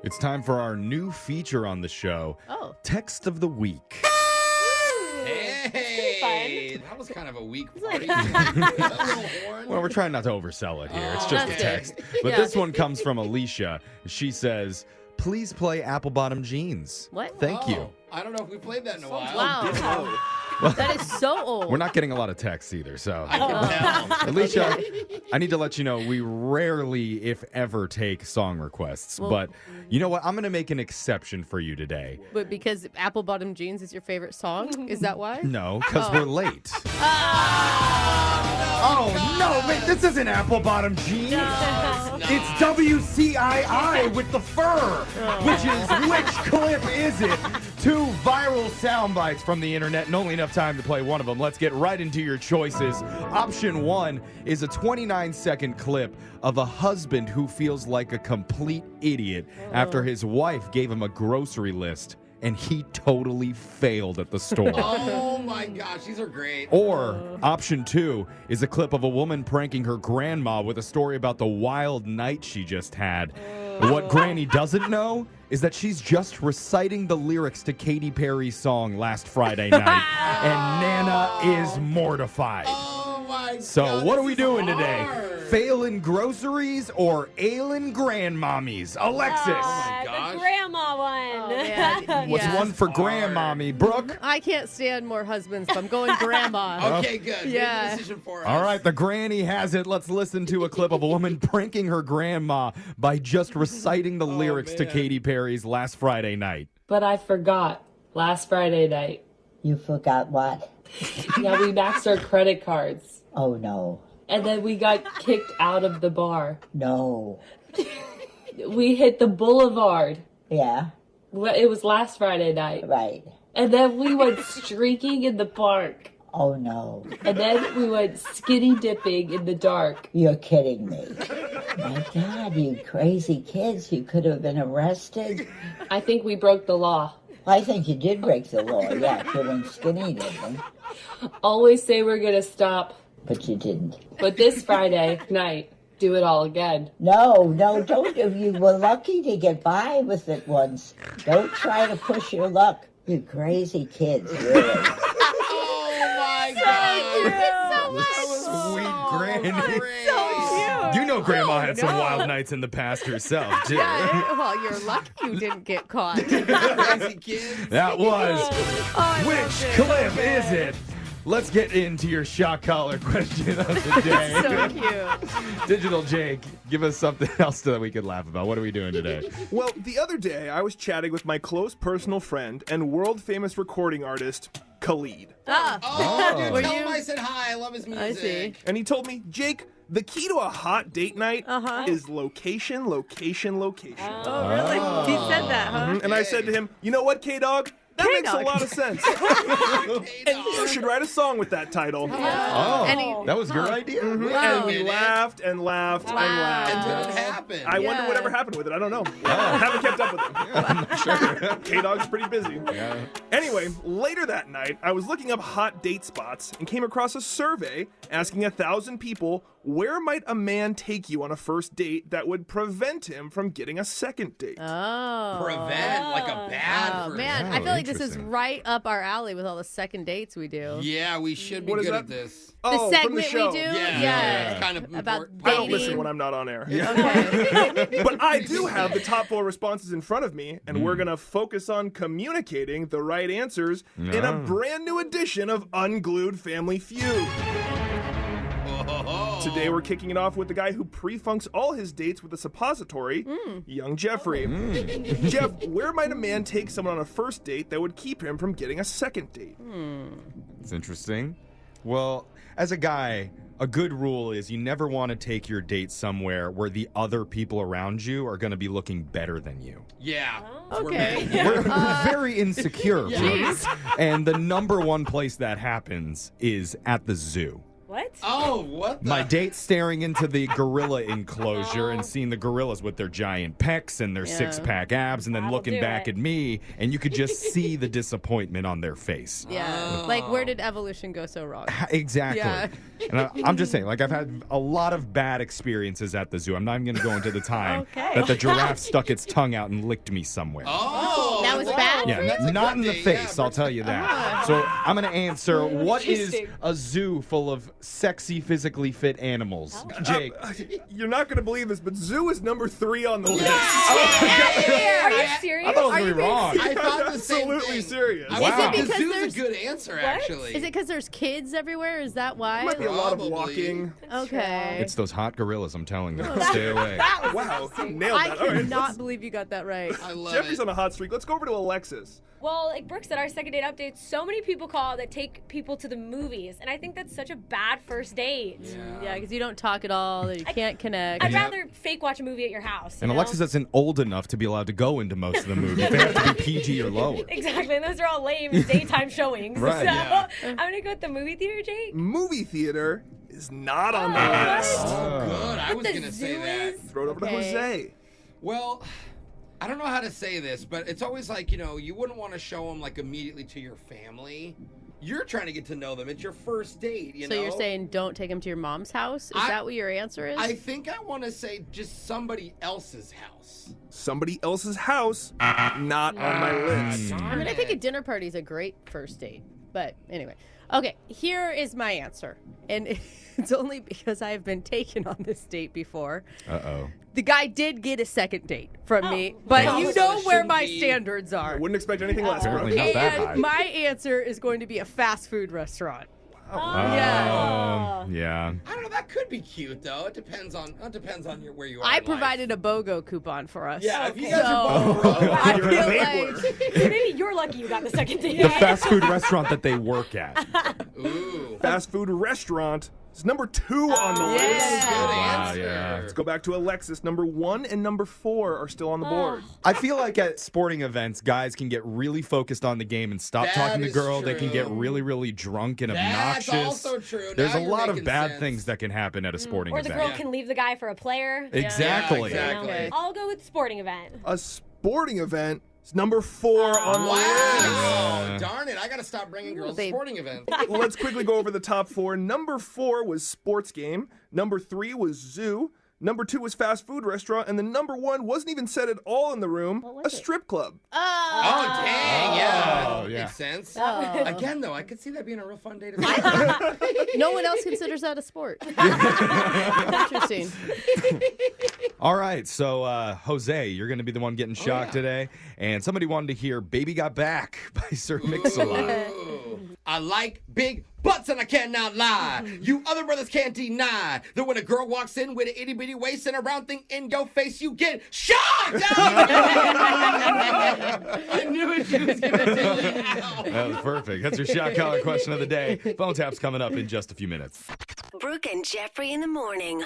It's time for our new feature on the show. Oh. Text of the Week. Hey, that was kind of a weak party. Well, Well, we're trying not to oversell it here. It's just a That's text. good. But Yeah. this one comes from Alicia. She says, please play Apple Bottom Jeans. What? Thank you. I don't know if we played that in a while. Wow. That is so old. We're not getting a lot of texts either, so. I can tell. Alicia, I need to let you know we rarely, if ever, take song requests. Well- but you know what? I'm going to make an exception for you today. But because Apple Bottom Jeans is your favorite song? Is that why? No, because we're late. Oh, Oh, no, wait, this isn't Apple Bottom Jeans. no. It's WCII with the fur, which clip is it? Two viral sound bites from the internet and only enough time to play one of them. Let's get right into your choices. Option one is a 29-second clip of a husband who feels like a complete idiot after his wife gave him a grocery list and he totally failed at the store. Oh my gosh, these are great. Or option two is a clip of a woman pranking her grandma with a story about the wild night she just had. What Granny doesn't know is that she's just reciting the lyrics to Katy Perry's song Last Friday Night, and Nana is mortified. Oh my god. So what are we this is doing today? hard. Failing groceries or ailing grandmommies? Alexis, my gosh. The grandma one. Oh, man. what's Yeah. one for Hard. grandmommy? Brooke? I can't stand more husbands, so I'm going grandma. Okay, good. Yeah. Make the decision for us. All right, the granny has it. Let's listen to a clip of a woman pranking her grandma by just reciting the lyrics to man. Katy Perry's Last Friday Night. But I forgot last Friday night. You forgot what? Yeah, we maxed our credit cards. Oh, no. And then we got kicked out of the bar. No. We hit the boulevard. Yeah, Well, it was last Friday night. right. And then we went streaking in the park. Oh, no. And then we went skinny dipping in the dark. You're kidding me. My God, you crazy kids. You could have been arrested. I think we broke the law. I think you did break the law. Yeah, feeling skinny, didn't you? Always say we're going to stop. But you didn't. But this Friday night, do it all again. No, don't. You were lucky to get by with it once. Don't try to push your luck. You crazy kids, really. Oh my god. Sweet granny. Great. You know Grandma had some no. wild nights in the past herself, too. Yeah, well, you're lucky you didn't get caught. Crazy kids. That was I Which loved it. Clip Is It? Let's get into your shock collar question of the day. So cute. Digital Jake, give us something else that we could laugh about. What are we doing today? Well, the other day I was chatting with my close personal friend and world-famous recording artist, Khalid. Oh, dude, Were tell you- him I said hi. I love his music. I see. And he told me, Jake, the key to a hot date night is location, location, location. Oh, really? He said that, huh? And I said to him, you know what, K-Dog? That makes a K-Dog. lot of sense. And you should write a song with that title. Oh, And he- that was your idea? And we Wow. laughed and laughed and laughed. And then it happened. I wonder Yeah. whatever happened with it. I don't know. I haven't kept up with him. K-Dog's pretty busy. Anyway, later that night, I was looking up hot date spots and came across a survey asking 1,000 people, where might a man take you on a first date that would prevent him from getting a second date? Oh. Prevent, like a bad Oh, for man. Oh, I feel like this is interesting. right up our alley with all the second dates we do. Yeah, we should be What is good that? at this. The Oh, segment from the show. we do? Yeah. It's kind of About important. I don't dating. listen when I'm not on air. Okay. But I do have the top 4 responses in front of me, and we're going to focus on communicating the right answers in a brand new edition of Unglued Family Feud. Today we're kicking it off with the guy who pre-funks all his dates with a suppository, young Jeffrey. Jeff, where might a man take someone on a first date that would keep him from getting a second date? It's interesting. Well, as a guy, a good rule is you never want to take your date somewhere where the other people around you are going to be looking better than you. Yeah. We're Okay. men. We're very insecure, Jeez. and the number one place that happens is at the zoo. What? Oh, what the? My date staring into the gorilla enclosure and seeing the gorillas with their giant pecs and their six-pack abs and then That'll looking do back it. at me, and you could just see the disappointment on their face. Yeah. Like, where did evolution go so wrong? Exactly. Yeah. And I'm just saying, like, I've had a lot of bad experiences at the zoo. I'm not even going to go into the time Okay. that the giraffe stuck its tongue out and licked me somewhere. Oh, That was wow. bad? Yeah, That's a not good in the date. face, Yeah, I'll tell you that. So I'm going to answer, what is Interesting. a zoo full of sexy, physically fit animals? Jake. You're not going to believe this, but zoo is number 3 on the list. Are you serious? I thought I was going to be wrong. I thought the same Absolutely thing. serious. I Wow. was thinking Is it the zoo's because a good answer, actually. Is it because there's kids everywhere? Is that why? Might be a lot of Probably. walking. Okay. It's those hot gorillas, I'm telling you. Stay away. Wow, you nailed I that. All right, cannot believe you got that right. I love Jeffrey's it. on a hot streak. Let's go over to Alexis. Well, like Brooke said, our second date update, so many people call that take people to the movies. And I think that's such a bad first date. Yeah, because you don't talk at all, you can't connect. I'd Yeah. rather fake watch a movie at your house. And you know? Alexis isn't old enough to be allowed to go into most of the movies. They have to be PG or lower. Exactly, and those are all lame daytime showings. Right, So yeah. I'm going to go with the movie theater, Jake. Movie theater is not on the Oh, list. Oh, good. I was the going to say zoo that. is? Throw it over to Okay. Jose. Well, I don't know how to say this, but it's always like, you know, you wouldn't want to show them like immediately to your family. You're trying to get to know them. It's your first date, you So know? you're saying don't take him to your mom's house? Is I- that what your answer is? I think I want to say just somebody else's house. Somebody else's house, not on my list. I mean, I think a dinner party is a great first date. But anyway. Okay, here is my answer. And it's only because I have been taken on this date before. Uh-oh. The guy did get a second date from me, but Oh, you so know it where shouldn't my be- standards I are. wouldn't expect anything less. Apparently Brooke. not that high. And my answer is going to be a fast food restaurant. Yeah. Yeah. I don't know. That could be cute, though. It depends on where you are. I in life. provided a BOGO coupon for us. Yeah, if you So guys are both I You're feel an like enabler. Maybe you're lucky you got the second date. The fast food restaurant that they work at. Ooh. Fast food restaurant is number 2 on the list. Good Wow, answer. yeah. Let's go back to Alexis. Number 1 and number 4 are still on the board. I feel like at sporting events, guys can get really focused on the game and stop That talking to is girl. They can get true. really, really drunk and That's obnoxious. also true. There's Now a you're lot of making bad sense. things that can happen at a sporting Or the event. girl can leave the guy for a player. Exactly. Yeah, exactly. Okay. I'll go with sporting event. A sporting event is number 4 on the Wow. Yeah. Darn it. I got to stop bringing girls to They- sporting events. list. Let's quickly go over the top 4. Number 4 was sports game. Number 3 was zoo. Number 2 was fast food restaurant. And the number 1 wasn't even said at all in the room. A strip club. Oh, dang. Yeah. Oh, yeah. Makes sense. Oh. Again, though, I could see that being a real fun day to well. no one else considers that a sport. Interesting. All right, so Jose, you're going to be the one getting shocked today. And somebody wanted to hear Baby Got Back by Sir Mix-a-Lot. Ooh. I like big butts and I cannot lie. You other brothers can't deny that when a girl walks in with an itty bitty waist and a round thing in your face, you get shocked. I knew it. She was gonna do it. Ow. That was perfect. That's your shot collar question of the day. Phone tap's coming up in just a few minutes. Brooke and Jeffrey in the morning.